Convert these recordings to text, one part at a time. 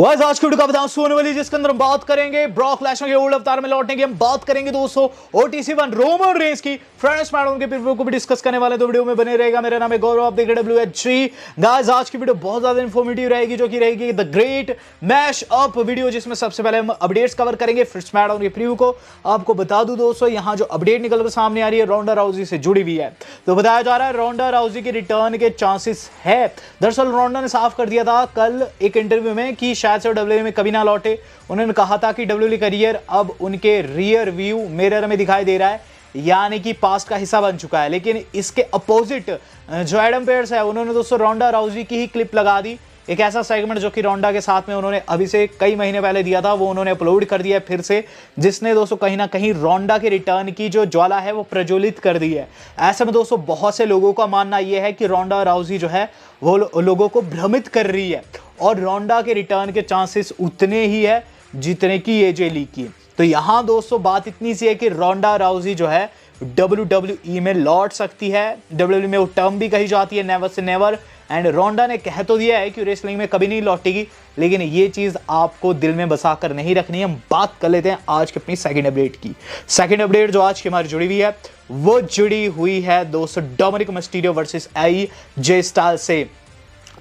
Guys आज की video का बताऊं सोने वाली जिसके अंदर हम बात करेंगे ब्रॉक लेसनर के ओल्ड अवतार में लौटने की। हम बात करेंगे दोस्तों ओटीसी 1 रोमन रेंज की फ्रेंड्स मैडम के प्रीव्यू को भी डिस्कस करने वाले, तो वीडियो में बने रहेगा। मेरा नाम है गौरव, आप देख रहे WHG। गाइस आज की वीडियो बहुत ज्यादा इंफॉर्मेटिव रहेगी, जो कि रहेगी the great mash up video, जिसमें सबसे पहले हम अपडेट्स कवर करेंगे फिर स्मैकडाउन के प्रीव्यू को। आपको बता दूं दोस्तों, यहाँ जो अपडेट निकल कर सामने आ रही है रोंडा राउजी से जुड़ी हुई है, तो बताया जा रहा है रोंडा राउजी के रिटर्न के चांसेस है। दरअसल रोंडा ने साफ कर दिया था कल एक इंटरव्यू में कि शायद से WWE में कभी ना लौटे। उन्होंने कहा था कि WWE करियर अब उनके रियर व्यू मिरर में दिखाई दे रहा है, यानी कि पास्ट का हिस्सा बन चुका है। लेकिन इसके अपोजिट जो एडम पेयर्स है, उन्होंने दोस्तों रोंडा राउजी की ही क्लिप लगा दी। एक ऐसा सेगमेंट जो कि रोंडा के साथ में उन्होंने अभी से कई महीने पहले दिया था, वो उन्होंने अपलोड कर दिया है फिर से, जिसने दोस्तों कहीं ना कहीं रोंडा के रिटर्न की जो ज्वाला है वो प्रज्वलित कर दी है। ऐसे में दोस्तों बहुत से लोगों का मानना यह है कि रोंडा राउजी जो है वो लोगों को भ्रमित कर रही है, और रोंडा के रिटर्न के चांसेस उतने ही है जितने की एजे ली की। तो यहां दोस्तों बात इतनी सी है कि रोंडा राउजी जो है WWE में लौट सकती है। WWE में वो टर्म भी कही जाती है नेवर से नेवर, एंड रोंडा ने कह तो दिया है कि रेसलिंग में कभी नहीं लौटेगी, लेकिन ये चीज आपको दिल में बसा कर नहीं रखनी है। हम बात कर लेते हैं आज की अपनी सेकंड अपडेट की। सेकंड अपडेट जो आज की हमारी जुड़ी हुई है वो जुड़ी हुई है दोस्तों Dominik Mysterio versus AJ styles से।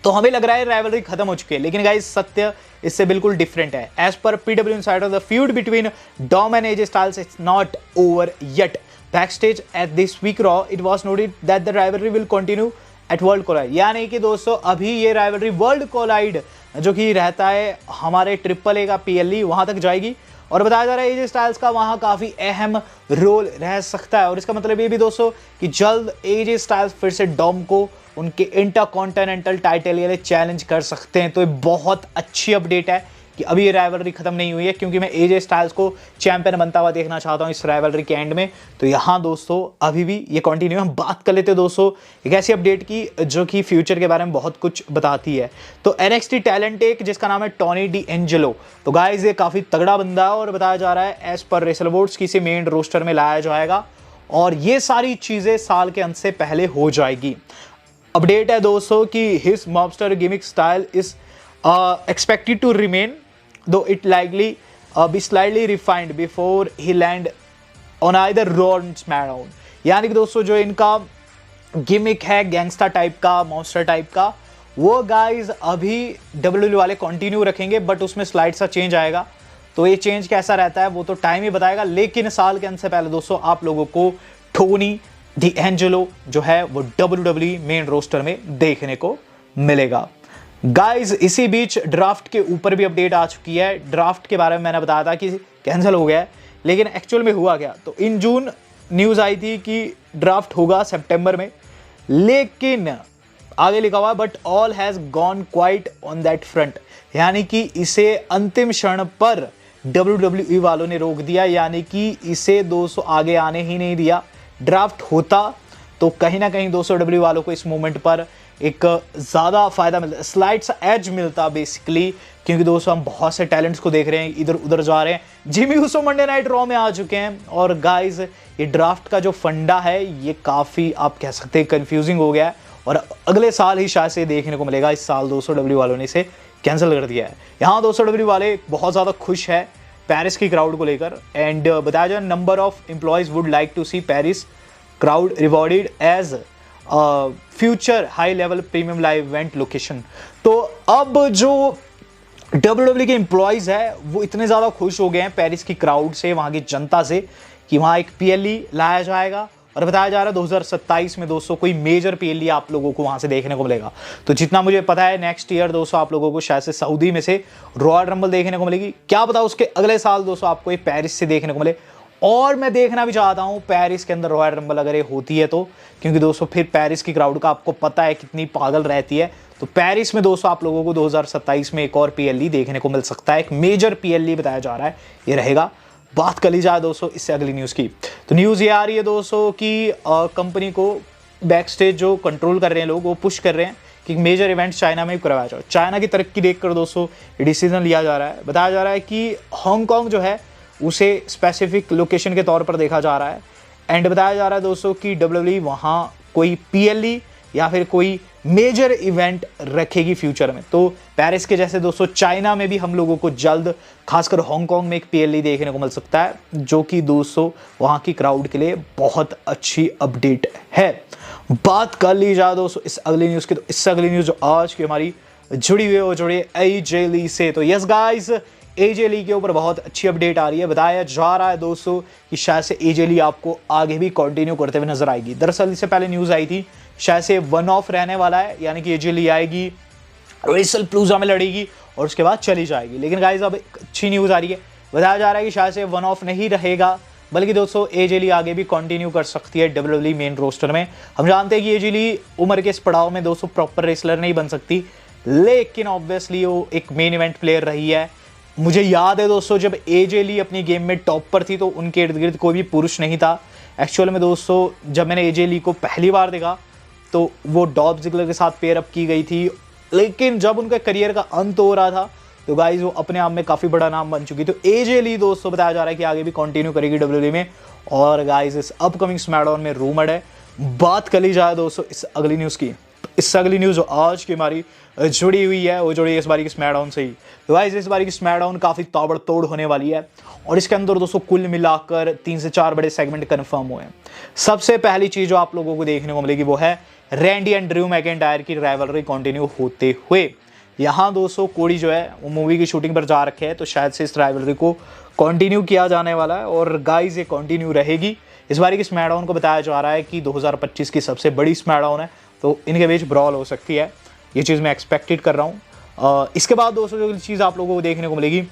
तो हमें लग रहा है राइवलरी खत्म हो चुकी है, लेकिन गाइस सत्य इससे बिल्कुल डिफरेंट है। एज पर PW insider, the feud between Dom and AJ Styles is not over yet. Backstage at this week Raw, it was noted that the rivalry will continue at World Collide। यानी कि दोस्तों अभी ये rivalry world collide जो कि रहता है हमारे AAA का PLE, वहां तक जाएगी। और बताया जा रहा है AJ स्टाइल्स का वहां काफी अहम रोल रह सकता है। और इसका मतलब ये भी दोस्तों कि जल्द AJ स्टाइल्स फिर से डॉम को उनके इंटरकॉन्टिनेंटल टाइटल के लिए चैलेंज कर सकते हैं। तो ये बहुत अच्छी अपडेट है कि अभी ये राइवलरी खत्म नहीं हुई है, क्योंकि मैं AJ स्टाइल्स को चैंपियन बनता हुआ देखना चाहता हूं इस राइवलरी के एंड में। तो यहाँ दोस्तों अभी भी ये कंटिन्यू। हम बात कर लेते हैं दोस्तों एक ऐसी अपडेट की जो कि फ्यूचर के बारे में बहुत कुछ बताती है। तो NXT टैलेंट एक जिसका नाम है टोनी डी एंजेलो, तो गाइस ये काफी तगड़ा बंदा है, और बताया जा रहा है एज पर रेसल वोट्स की इसे मेन रोस्टर में लाया जाएगा, और ये सारी चीजें साल के अंत से पहले हो जाएगी। अपडेट है दोस्तों कि his mobster gimmick style is expected to remain, though it likely be slightly refined before he land on either Raw or SmackDown। यानी कि दोस्तों जो इनका गिमिक है गैंगस्टर टाइप का, मॉन्स्टर टाइप का, वो गाइज अभी WWE वाले कंटिन्यू रखेंगे, बट उसमें स्लाइड सा चेंज आएगा। तो ये चेंज कैसा रहता है वो तो टाइम ही बताएगा, लेकिन साल के अंत से पहले दोस्तों आप लोगों को टोनी डी एंजेलो जो है वो WWE मेन रोस्टर में देखने को मिलेगा। गाइज इसी बीच ड्राफ्ट के ऊपर भी अपडेट आ चुकी है। ड्राफ्ट के बारे में मैंने बताया था कि कैंसिल हो गया है, लेकिन एक्चुअल में हुआ क्या, तो इन जून न्यूज़ आई थी कि ड्राफ्ट होगा सितंबर में, लेकिन आगे लिखा हुआ but all has gone quite on that front, यानी कि इसे अंतिम क्षण पर WWE वालों ने रोक दिया, यानी कि इसे दोस्तों आगे आने ही नहीं दिया। ड्राफ्ट होता तो कहीं ना कहीं दोस्तों WWE वालों को इस मोमेंट पर एक ज़्यादा फायदा मिलता, स्लाइड सा एज मिलता बेसिकली, क्योंकि दोस्तों हम बहुत से टैलेंट्स को देख रहे हैं इधर उधर जा रहे हैं। Jimmy Uso Monday night raw में आ चुके हैं, और गाइज ये ड्राफ्ट का जो फंडा है ये काफ़ी आप कह सकते हैं कंफ्यूजिंग हो गया है, और अगले साल ही शायद से देखने को मिलेगा। इस साल दोस्तों WWE वालों ने इसे कैंसिल कर दिया है। यहाँ दोस्तों WWE वाले बहुत ज़्यादा खुश है पेरिस की क्राउड को लेकर, एंड बताया जाए number of employees would like to see Paris crowd rewarded as future high level premium live event location. तो अब जो WWE के एम्प्लॉयज़ है वो इतने ज़्यादा खुश हो गए हैं पेरिस की क्राउड से, वहाँ की जनता से, कि वहाँ एक PLE लाया जाएगा, और बताया जा रहा है 2027 में दोस्तों कोई मेजर PLE आप लोगों को वहाँ से देखने को मिलेगा। तो जितना मुझे पता है नेक्स्ट ईयर दोस्तों आप लोगों को शायद से सऊदी में से रॉयल रंबल देखने को मिलेगी, क्या पता उसके अगले साल दोस्तों आपको ये पेरिस से देखने को मिले। और मैं देखना भी चाहता हूँ पेरिस के अंदर रॉयल रंबल अगर ये होती है तो, क्योंकि दोस्तों फिर पेरिस की क्राउड का आपको पता है कितनी पागल रहती है। तो पेरिस में दोस्तों आप लोगों को 2027 में एक और PLE देखने को मिल सकता है, एक मेजर PLE बताया जा रहा है ये रहेगा। बात कर ली जाए दोस्तों इससे अगली न्यूज़ की, तो न्यूज़ ये आ रही है दोस्तों कि कंपनी को बैक स्टेज जो कंट्रोल कर रहे हैं लोग वो पुश कर रहे हैं कि मेजर इवेंट चाइना में भी करवाया जाए। चाइना की तरक्की देखकर दोस्तों ये डिसीजन लिया जा रहा है। बताया जा रहा है कि हांगकॉन्ग जो है उसे स्पेसिफिक लोकेशन के तौर पर देखा जा रहा है, एंड बताया जा रहा है दोस्तों कि WWE वहाँ कोई PLE या फिर कोई मेजर इवेंट रखेगी फ्यूचर में। तो पेरिस के जैसे दोस्तों चाइना में भी हम लोगों को जल्द, खासकर हांगकांग में एक PLE देखने को मिल सकता है, जो कि दोस्तों वहाँ की क्राउड के लिए बहुत अच्छी अपडेट है। बात कर ली जाए दोस्तों इस अगली न्यूज़ की, तो इससे अगली न्यूज़ जो आज की हमारी जुड़ी हुई है वो जुड़ी है AJ ली से। तो यस गाइस, AJ ली के ऊपर बहुत अच्छी अपडेट आ रही है। बताया जा रहा है दोस्तों कि शायद से AJ ली आपको आगे भी कंटिन्यू करते हुए नजर आएगी। दरअसल इससे पहले न्यूज़ आई थी शायद से वन ऑफ रहने वाला है, यानी कि AJ ली आएगी, रेसल प्लूजा में लड़ेगी और उसके बाद चली जाएगी। लेकिन गाइस अब एक अच्छी न्यूज़ आ रही है, बताया जा रहा है कि शायद से वन ऑफ नहीं रहेगा, बल्कि दोस्तों AJ ली आगे भी कंटिन्यू कर सकती है WWE मेन रोस्टर में। हम जानते हैं कि AJ ली उम्र के इस पड़ाव में दोस्तों प्रॉपर रेसलर नहीं बन सकती, लेकिन ऑब्वियसली वो एक मेन इवेंट प्लेयर रही है। मुझे याद है दोस्तों जब AJ ली अपनी गेम में टॉप पर थी तो उनके इर्द गिर्द कोई भी पुरुष नहीं था। एक्चुअल में दोस्तों जब मैंने AJ ली को पहली बार देखा तो वो डॉल्फ ज़िगलर के साथ पेयर अप की गई थी, लेकिन जब उनका करियर का अंत हो रहा था तो गाइज वो अपने आप में काफ़ी बड़ा नाम बन चुकी। तो AJ ली दोस्तों बताया जा रहा है कि आगे भी कंटिन्यू करेगी WWE में। और गाइज इस अपकमिंग स्मैकडाउन में रूमर्ड है। बात कर ली जाए दोस्तों इस अगली न्यूज़ की, इससे अगली न्यूज़ जो आज की हमारी जुड़ी हुई है वो जुड़ी है इस बारी की स्मैकडाउन से ही। तो गाइस इस बारी की स्मैकडाउन काफ़ी ताबड़तोड़ होने वाली है और इसके अंदर दोस्तों कुल मिलाकर 3 से 4 बड़े सेगमेंट कंफर्म हुए हैं। सबसे पहली चीज़ जो आप लोगों को देखने को मिलेगी वो है रैंडी एंड ड्रू मैकिंटायर की राइवलरी कंटिन्यू होते हुए। यहाँ दोस्तों कोडी जो है वो मूवी की शूटिंग पर जा रखे हैं, तो शायद से इस राइवलरी को कंटिन्यू किया जाने वाला है और गाइस ये कंटिन्यू रहेगी। इस बारी की स्मैकडाउन को बताया जा रहा है कि 2025 की सबसे बड़ी स्मैकडाउन है, तो इनके बीच ब्रॉल हो सकती है, ये चीज़ मैं एक्सपेक्टेड कर रहा हूँ। इसके बाद दोस्तों जो चीज़ आप लोगों को देखने को मिलेगी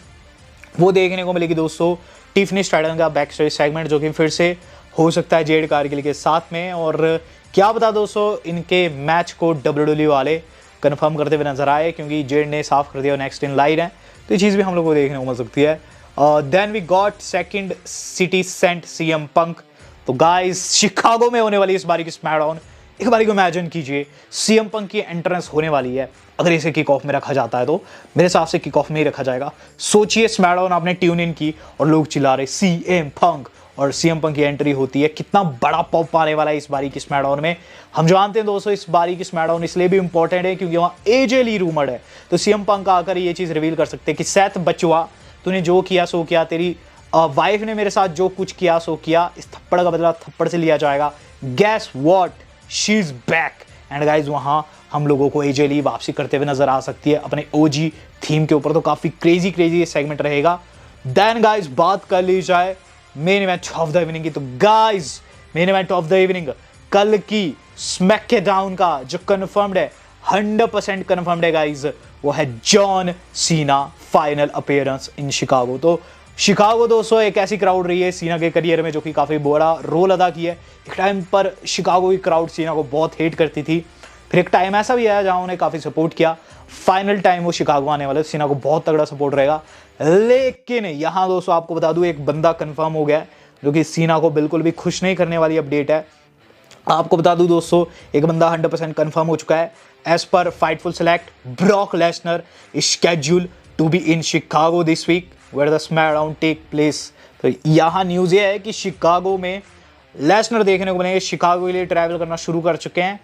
वो देखने को मिलेगी दोस्तों टिफनी स्ट्रैटन का बैक स्टेज सेगमेंट, जो कि फिर से हो सकता है जेड कारगिल के साथ में। और क्या बता दोस्तों इनके मैच को WWE वाले कंफर्म करते हुए नजर आए, क्योंकि जेड ने साफ कर दिया नेक्स्ट इन लाइन है, तो ये चीज़ भी हम लोग को देखने को मिल सकती है। Then we got second city saint CM Punk. तो गाइस शिकागो में होने वाली इस बारी की स्मैकडाउन, एक बारी को इमेजिन कीजिए CM पंक की एंट्रेंस होने वाली है। अगर इसे किक ऑफ में रखा जाता है तो मेरे हिसाब से किक ऑफ में ही रखा जाएगा। सोचिए स्मैकडाउन आपने ट्यून इन की और लोग चिल्ला रहे CM पंक, और CM पंक की एंट्री होती है, कितना बड़ा पॉप आने वाला है इस बारी की स्मैकडाउन में। हम जानते हैं दोस्तों इस बारी की स्मैकडाउन इसलिए भी इंपॉर्टेंट है क्योंकि वहाँ AJ ली रूमर्ड है, तो CM पंक आकर ये चीज़ रिवील कर सकते हैं कि सेथ बचुआ तूने जो किया सो किया, तेरी वाइफ ने मेरे साथ जो कुछ किया सो किया, इस थप्पड़ का बदला थप्पड़ से लिया जाएगा। Gas what, she is back. And guys वहाँ हम लोगों को AJ ली वापसी करते हुए नजर आ सकती है अपने OG थीम के ऊपर, तो काफ़ी क्रेजी ये सेगमेंट रहेगा। देन गाइज बात कर ली जाए main event of the evening की, तो guys main event of the evening कल की स्मैकडाउन का जो कन्फर्म्ड है, 100% कन्फर्म्ड है गाइज, वो है John Cena final appearance in Chicago. तो शिकागो दोस्तों एक ऐसी क्राउड रही है सीना के करियर में जो कि काफ़ी बड़ा रोल अदा किया है। एक टाइम पर शिकागो की क्राउड सीना को बहुत हेट करती थी, फिर एक टाइम ऐसा भी आया जहां उन्हें काफ़ी सपोर्ट किया। फाइनल टाइम वो शिकागो आने वाले, सीना को बहुत तगड़ा सपोर्ट रहेगा। लेकिन यहाँ दोस्तों आपको बता दूं एक बंदा कंफर्म हो गया है जो कि सीना को बिल्कुल भी खुश नहीं करने वाली अपडेट है। आपको बता दूं दोस्तों एक बंदा 100% कंफर्म हो चुका है। एज पर Fightful Select, Brock Lesnar is scheduled to be in Chicago this week where the SmackDown take place. तो यहाँ न्यूज़ ये है कि शिकागो में लेसनर देखने को मिलेंगे। शिकागो के लिए ट्रैवल करना शुरू कर चुके हैं।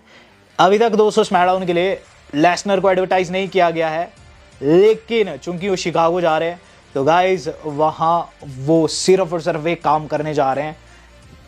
अभी तक दोस्तों स्मैकडाउन के लिए लेसनर को एडवर्टाइज नहीं किया गया है, लेकिन चूंकि वो शिकागो जा रहे हैं तो गाइज वहाँ वो सिर्फ और सिर्फ एक काम करने जा रहे हैं,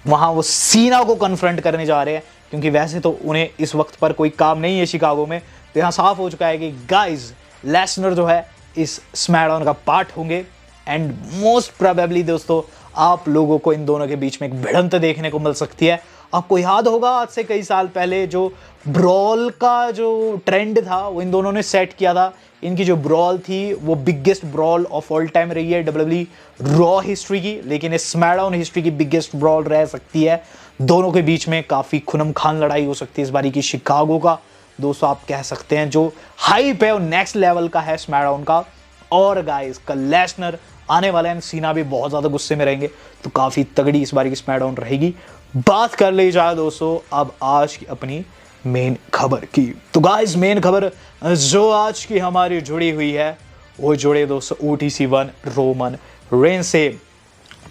वहाँ वो सीना को कन्फ्रंट करने जा रहे हैं, क्योंकि वैसे तो उन्हें इस वक्त पर कोई काम नहीं है शिकागो में। तो यहाँ साफ हो चुका है कि गाइज लेसनर जो है इस स्मैकडाउन का पार्ट होंगे। एंड मोस्ट प्रोबेबली दोस्तों आप लोगों को इन दोनों के बीच में एक भिड़ंत देखने को मिल सकती है। आपको याद होगा आज से कई साल पहले जो ब्रॉल का जो ट्रेंड था वो इन दोनों ने सेट किया था। इनकी जो ब्रॉल थी वो biggest brawl of all time रही है WWE रॉ हिस्ट्री की, लेकिन इस स्मैकडाउन हिस्ट्री की बिगेस्ट ब्रॉल रह सकती है। दोनों के बीच में काफ़ी खुनम खान लड़ाई हो सकती है इस बारी की। शिकागो का दोस्तों आप कह सकते हैं जो हाइप है वो नेक्स्ट लेवल का है स्मैकडाउन का। और गाइस कल लेसनर आने वाले हैं, सीना भी बहुत ज़्यादा गुस्से में रहेंगे, तो काफ़ी तगड़ी इस बारी की स्मैकडाउन रहेगी। बात कर ली जाए दोस्तों अब आज की अपनी मेन खबर की, तो गाइस मेन खबर जो आज की हमारी जुड़ी हुई है वो जुड़े दोस्तों OTC 1 रोमन रेंस से।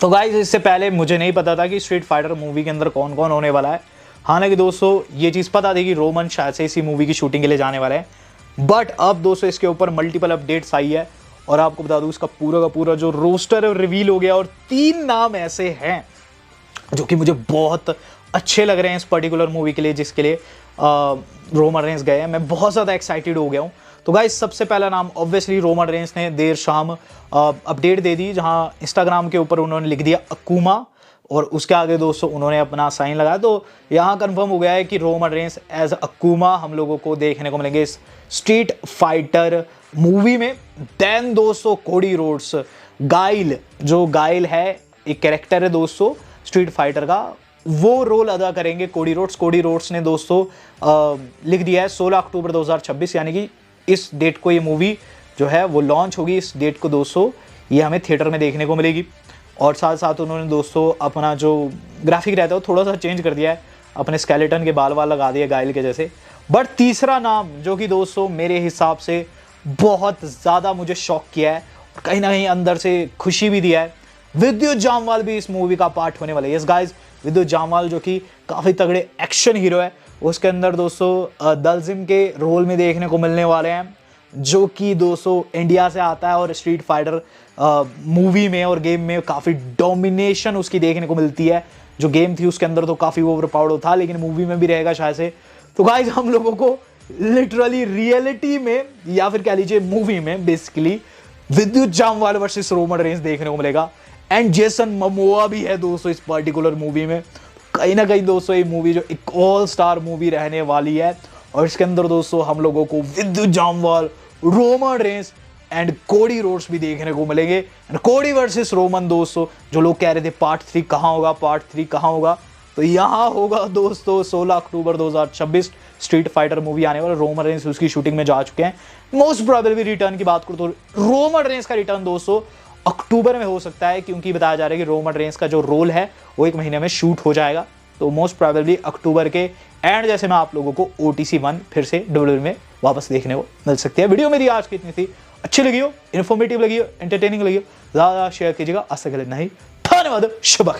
तो गाइस इससे पहले मुझे नहीं पता था कि स्ट्रीट फाइटर मूवी के अंदर कौन कौन होने वाला है, हालांकि दोस्तों ये चीज़ पता थी कि रोमन शायद से इसी मूवी की शूटिंग के लिए जाने वाले हैं, बट अब दोस्तों इसके ऊपर मल्टीपल अपडेट्स आई है और आपको बता दूं इसका पूरा का पूरा जो रोस्टर है रिवील हो गया और 3 नाम ऐसे हैं जो कि मुझे बहुत अच्छे लग रहे हैं इस पर्टिकुलर मूवी के लिए, जिसके लिए रोमन रेंस गए हैं। मैं बहुत ज़्यादा एक्साइटेड हो गया हूँ। तो गाइस सबसे पहला नाम ऑब्वियसली रोमन रेंस ने देर शाम अपडेट दे दी, जहाँ इंस्टाग्राम के ऊपर उन्होंने लिख दिया अकूमा और उसके आगे दोस्तों उन्होंने अपना साइन लगाया। तो यहाँ कंफर्म हो गया है कि रोमन रेंस एज अकूमा हम लोगों को देखने को मिलेंगे इस स्ट्रीट फाइटर मूवी में। देन दोस्तों कोडी रोड्स, गाइल, जो गाइल है एक कैरेक्टर है दोस्तों स्ट्रीट फाइटर का, वो रोल अदा करेंगे कोडी रोड्स। कोडी रोड्स ने दोस्तों लिख दिया है 16 अक्टूबर 2026, यानी कि इस डेट को ये मूवी जो है वो लॉन्च होगी। इस डेट को दोस्तों ये हमें थिएटर में देखने को मिलेगी। और साथ साथ उन्होंने दोस्तों अपना जो ग्राफिक रहता है वो थोड़ा सा चेंज कर दिया है, अपने स्केलेटन के बाल वाल लगा दिए गाइल के जैसे। बट तीसरा नाम जो कि दोस्तों मेरे हिसाब से बहुत ज़्यादा मुझे शॉक किया है, कहीं ना कहीं अंदर से खुशी भी दिया है, विद्युत जामवाल भी इस मूवी का पार्ट होने वाला है। यस गाइस, विद्युत जामवाल जो कि काफ़ी तगड़े एक्शन हीरो है, उसके अंदर दोस्तों दलजिम के रोल में देखने को मिलने वाले हैं, जो कि दोस्तों इंडिया से आता है और स्ट्रीट फाइटर मूवी में और गेम में काफ़ी डोमिनेशन उसकी देखने को मिलती है। जो गेम थी उसके अंदर तो काफ़ी ओवर पावर्ड था, लेकिन मूवी में भी रहेगा शायद से। तो गाइस हम लोगों को लिटरली रियलिटी में या फिर कह लीजिए मूवी में बेसिकली विद्युत जामवाल वर्सेस रोमन रेंस देखने को मिलेगा। एंड जेसन मोमोआ भी है दोस्तों इस पर्टिकुलर मूवी में। कहीं ना कहीं दोस्तों ये मूवी जो एक ऑल स्टार मूवी रहने वाली है और इसके अंदर दोस्तों हम लोगों को Vidyut Jammwal, Roman Reigns and Cody Rhodes भी देखने को मिलेंगे। एंड कोडी वर्सेस रोमन दोस्तों, जो लोग कह रहे थे पार्ट 3 कहाँ होगा, पार्ट 3 कहाँ होगा, तो यहाँ होगा दोस्तों 16 अक्टूबर 2026 स्ट्रीट फाइटर मूवी आने वाला। रोमन रेंस उसकी शूटिंग में जा चुके हैं। मोस्ट प्रोबेबली रिटर्न की बात करूँ तो रोमन रेंस का रिटर्न दोस्तों अक्टूबर में हो सकता है, क्योंकि बताया जा रहा है कि रोमन रेंस का जो रोल है वो 1 महीने में शूट हो जाएगा। तो मोस्ट प्रोबेबली अक्टूबर के एंड जैसे में आप लोगों को OTC 1 फिर से WWE में वापस देखने को मिल सकती है। वीडियो मेरी आज की इतनी थी, अच्छी लगी हो, इन्फॉर्मेटिव लगी हो, एंटरटेनिंग लगी हो, ज़्यादा शेयर कीजिएगा। आज तक के लिए नहीं, धन्यवाद, शुभ।